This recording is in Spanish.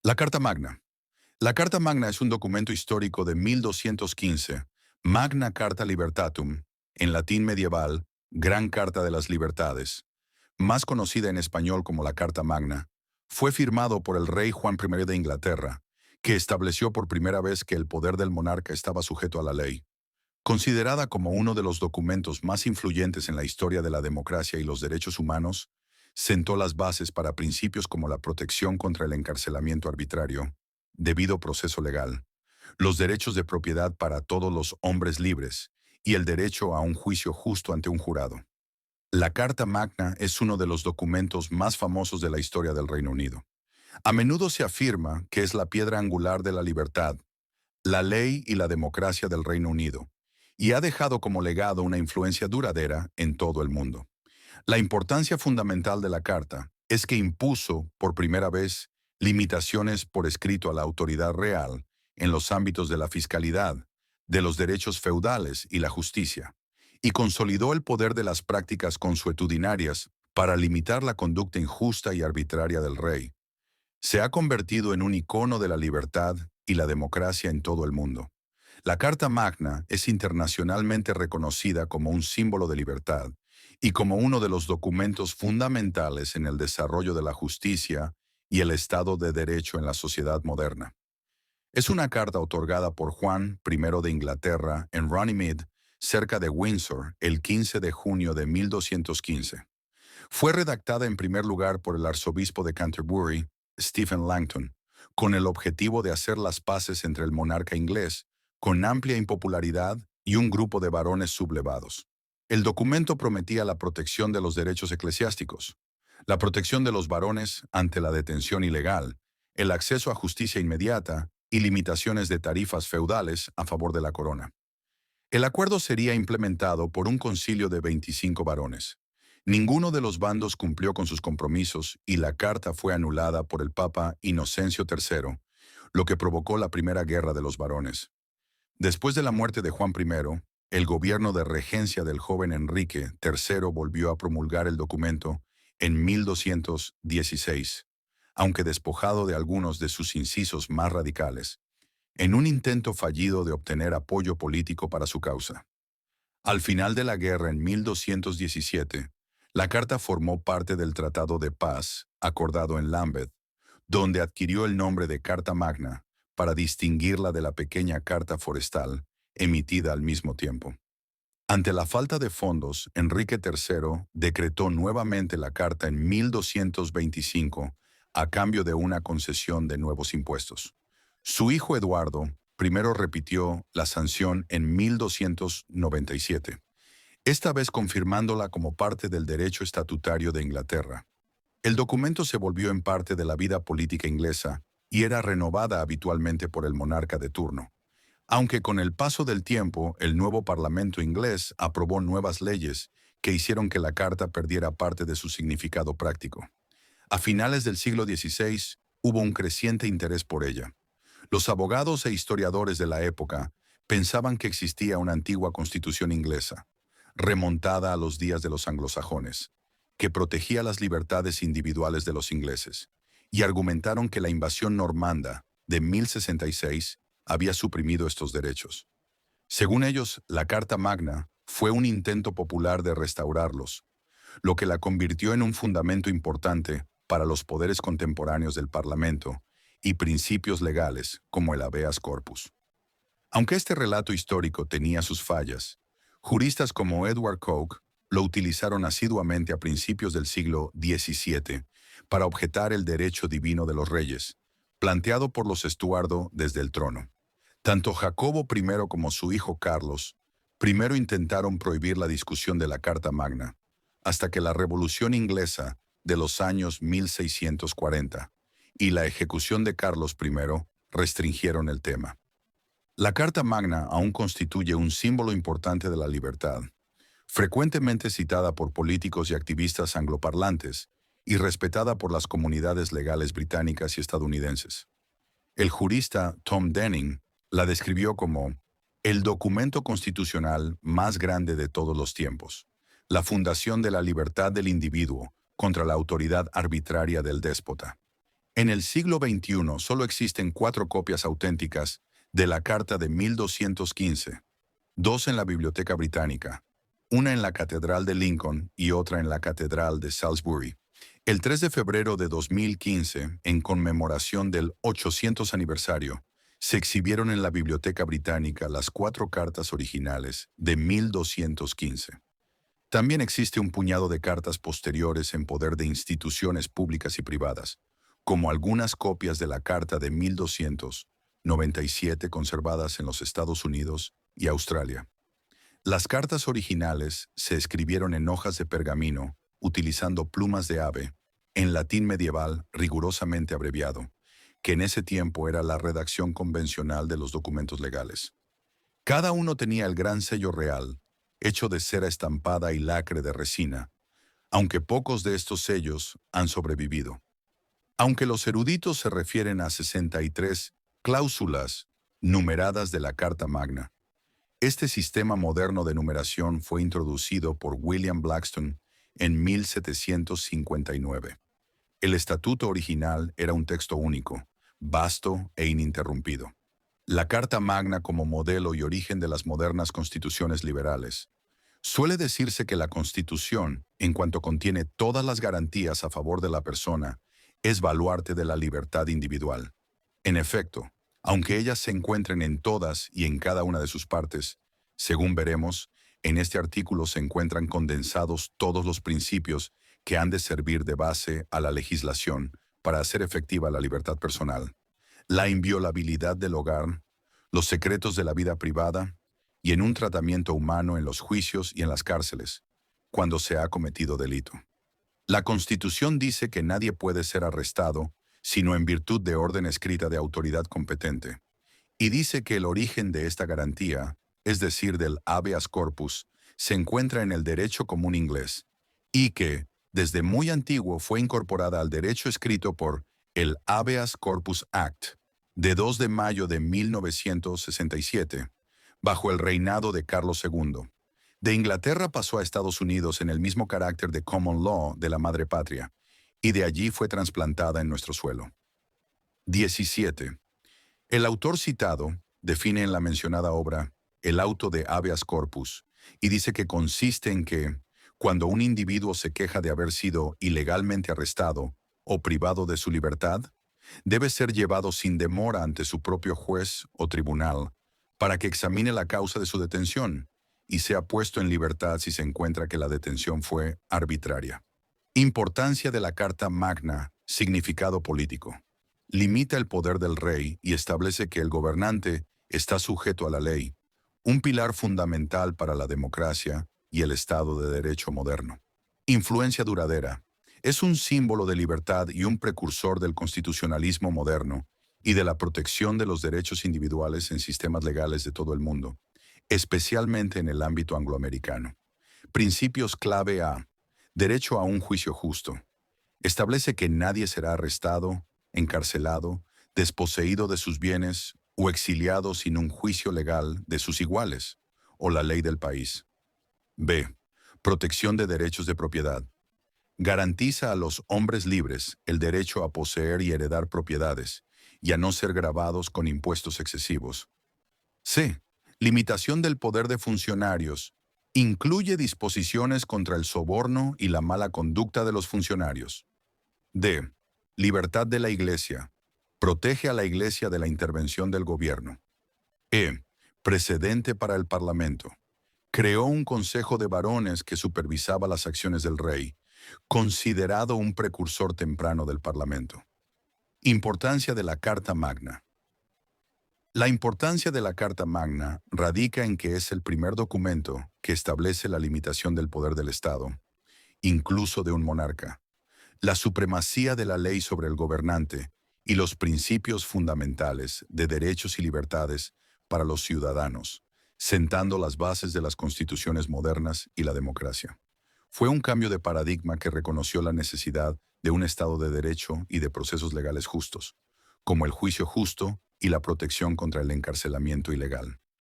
La Carta Magna. La Carta Magna es un documento histórico de 1215, Magna Carta Libertatum, en latín medieval, Gran Carta de las Libertades, más conocida en español como la Carta Magna. Fue firmado por el rey Juan I de Inglaterra, que estableció por primera vez que el poder del monarca estaba sujeto a la ley. Considerada como uno de los documentos más influyentes en la historia de la democracia y los derechos humanos, sentó las bases para principios como la protección contra el encarcelamiento arbitrario, debido proceso legal, los derechos de propiedad para todos los hombres libres y el derecho a un juicio justo ante un jurado. La Carta Magna es uno de los documentos más famosos de la historia del Reino Unido. A menudo se afirma que es la piedra angular de la libertad, la ley y la democracia del Reino Unido, y ha dejado como legado una influencia duradera en todo el mundo. La importancia fundamental de la Carta es que impuso, por primera vez, limitaciones por escrito a la autoridad real en los ámbitos de la fiscalidad, de los derechos feudales y la justicia, y consolidó el poder de las prácticas consuetudinarias para limitar la conducta injusta y arbitraria del rey. Se ha convertido en un icono de la libertad y la democracia en todo el mundo. La Carta Magna es internacionalmente reconocida como un símbolo de libertad y como uno de los documentos fundamentales en el desarrollo de la justicia y el Estado de Derecho en la sociedad moderna. Es una carta otorgada por Juan I de Inglaterra en Runnymede, cerca de Windsor, el 15 de junio de 1215. Fue redactada en primer lugar por el arzobispo de Canterbury, Stephen Langton, con el objetivo de hacer las paces entre el monarca inglés, con amplia impopularidad, y un grupo de varones sublevados. El documento prometía la protección de los derechos eclesiásticos, la protección de los varones ante la detención ilegal, el acceso a justicia inmediata y limitaciones de tarifas feudales a favor de la corona. El acuerdo sería implementado por un concilio de 25 varones. Ninguno de los bandos cumplió con sus compromisos y la carta fue anulada por el Papa Inocencio III, lo que provocó la Primera Guerra de los Varones. Después de la muerte de Juan I, el gobierno de regencia del joven Enrique III volvió a promulgar el documento en 1216, aunque despojado de algunos de sus incisos más radicales, en un intento fallido de obtener apoyo político para su causa. Al final de la guerra en 1217, la carta formó parte del Tratado de Paz, acordado en Lambeth, donde adquirió el nombre de Carta Magna para distinguirla de la pequeña Carta Forestal, emitida al mismo tiempo. Ante la falta de fondos, Enrique III decretó nuevamente la carta en 1225 a cambio de una concesión de nuevos impuestos. Su hijo Eduardo primero repitió la sanción en 1297, esta vez confirmándola como parte del derecho estatutario de Inglaterra. El documento se volvió en parte de la vida política inglesa y era renovada habitualmente por el monarca de turno. Aunque con el paso del tiempo, el nuevo Parlamento inglés aprobó nuevas leyes que hicieron que la carta perdiera parte de su significado práctico. A finales del siglo XVI, hubo un creciente interés por ella. Los abogados e historiadores de la época pensaban que existía una antigua constitución inglesa, remontada a los días de los anglosajones, que protegía las libertades individuales de los ingleses, y argumentaron que la invasión normanda de 1066 había suprimido estos derechos. Según ellos, la Carta Magna fue un intento popular de restaurarlos, lo que la convirtió en un fundamento importante para los poderes contemporáneos del Parlamento y principios legales como el habeas corpus. Aunque este relato histórico tenía sus fallas, juristas como Edward Coke lo utilizaron asiduamente a principios del siglo XVII para objetar el derecho divino de los reyes, planteado por los Estuardo desde el trono. Tanto Jacobo I como su hijo Carlos primero intentaron prohibir la discusión de la Carta Magna, hasta que la Revolución Inglesa de los años 1640 y la ejecución de Carlos I restringieron el tema. La Carta Magna aún constituye un símbolo importante de la libertad, frecuentemente citada por políticos y activistas angloparlantes y respetada por las comunidades legales británicas y estadounidenses. El jurista Tom Denning la describió como el documento constitucional más grande de todos los tiempos, la fundación de la libertad del individuo contra la autoridad arbitraria del déspota. En el siglo XXI solo existen 4 copias auténticas de la Carta de 1215, 2 en la Biblioteca Británica, una en la Catedral de Lincoln y otra en la Catedral de Salisbury. El 3 de febrero de 2015, en conmemoración del 800 aniversario, se exhibieron en la Biblioteca Británica las 4 cartas originales de 1215. También existe un puñado de cartas posteriores en poder de instituciones públicas y privadas, como algunas copias de la Carta de 1297 conservadas en los Estados Unidos y Australia. Las cartas originales se escribieron en hojas de pergamino, utilizando plumas de ave, en latín medieval rigurosamente abreviado, que en ese tiempo era la redacción convencional de los documentos legales. Cada uno tenía el gran sello real, hecho de cera estampada y lacre de resina, aunque pocos de estos sellos han sobrevivido. Aunque los eruditos se refieren a 63 cláusulas numeradas de la Carta Magna, este sistema moderno de numeración fue introducido por William Blackstone en 1759. El estatuto original era un texto único, vasto e ininterrumpido. La Carta Magna como modelo y origen de las modernas constituciones liberales. Suele decirse que la Constitución, en cuanto contiene todas las garantías a favor de la persona, es baluarte de la libertad individual. En efecto, aunque ellas se encuentren en todas y en cada una de sus partes, según veremos, en este artículo se encuentran condensados todos los principios que han de servir de base a la legislación para hacer efectiva la libertad personal, la inviolabilidad del hogar, los secretos de la vida privada y en un tratamiento humano en los juicios y en las cárceles, cuando se ha cometido delito. La Constitución dice que nadie puede ser arrestado sino en virtud de orden escrita de autoridad competente, y dice que el origen de esta garantía, es decir, del habeas corpus, se encuentra en el derecho común inglés, y que, desde muy antiguo, fue incorporada al derecho escrito por el Habeas Corpus Act, de 2 de mayo de 1967, bajo el reinado de Carlos II. De Inglaterra pasó a Estados Unidos en el mismo carácter de common law de la madre patria, y de allí fue trasplantada en nuestro suelo. 17. El autor citado define en la mencionada obra el auto de habeas corpus y dice que consiste en que, cuando un individuo se queja de haber sido ilegalmente arrestado o privado de su libertad, debe ser llevado sin demora ante su propio juez o tribunal para que examine la causa de su detención y sea puesto en libertad si se encuentra que la detención fue arbitraria. Importancia de la Carta Magna, significado político. Limita el poder del rey y establece que el gobernante está sujeto a la ley, un pilar fundamental para la democracia y el Estado de Derecho moderno. Influencia duradera. Es un símbolo de libertad y un precursor del constitucionalismo moderno y de la protección de los derechos individuales en sistemas legales de todo el mundo, especialmente en el ámbito angloamericano. Principios clave a: derecho a un juicio justo. Establece que nadie será arrestado, encarcelado, desposeído de sus bienes o exiliado sin un juicio legal de sus iguales o la ley del país. B. Protección de derechos de propiedad. Garantiza a los hombres libres el derecho a poseer y heredar propiedades y a no ser gravados con impuestos excesivos. C. Limitación del poder de funcionarios. Incluye disposiciones contra el soborno y la mala conducta de los funcionarios. D. Libertad de la Iglesia. Protege a la Iglesia de la intervención del gobierno. E. Precedente para el Parlamento. Creó un consejo de varones que supervisaba las acciones del rey, considerado un precursor temprano del Parlamento. Importancia de la Carta Magna. La importancia de la Carta Magna radica en que es el primer documento que establece la limitación del poder del Estado, incluso de un monarca, la supremacía de la ley sobre el gobernante y los principios fundamentales de derechos y libertades para los ciudadanos, sentando las bases de las constituciones modernas y la democracia. Fue un cambio de paradigma que reconoció la necesidad de un Estado de derecho y de procesos legales justos, como el juicio justo y la protección contra el encarcelamiento ilegal.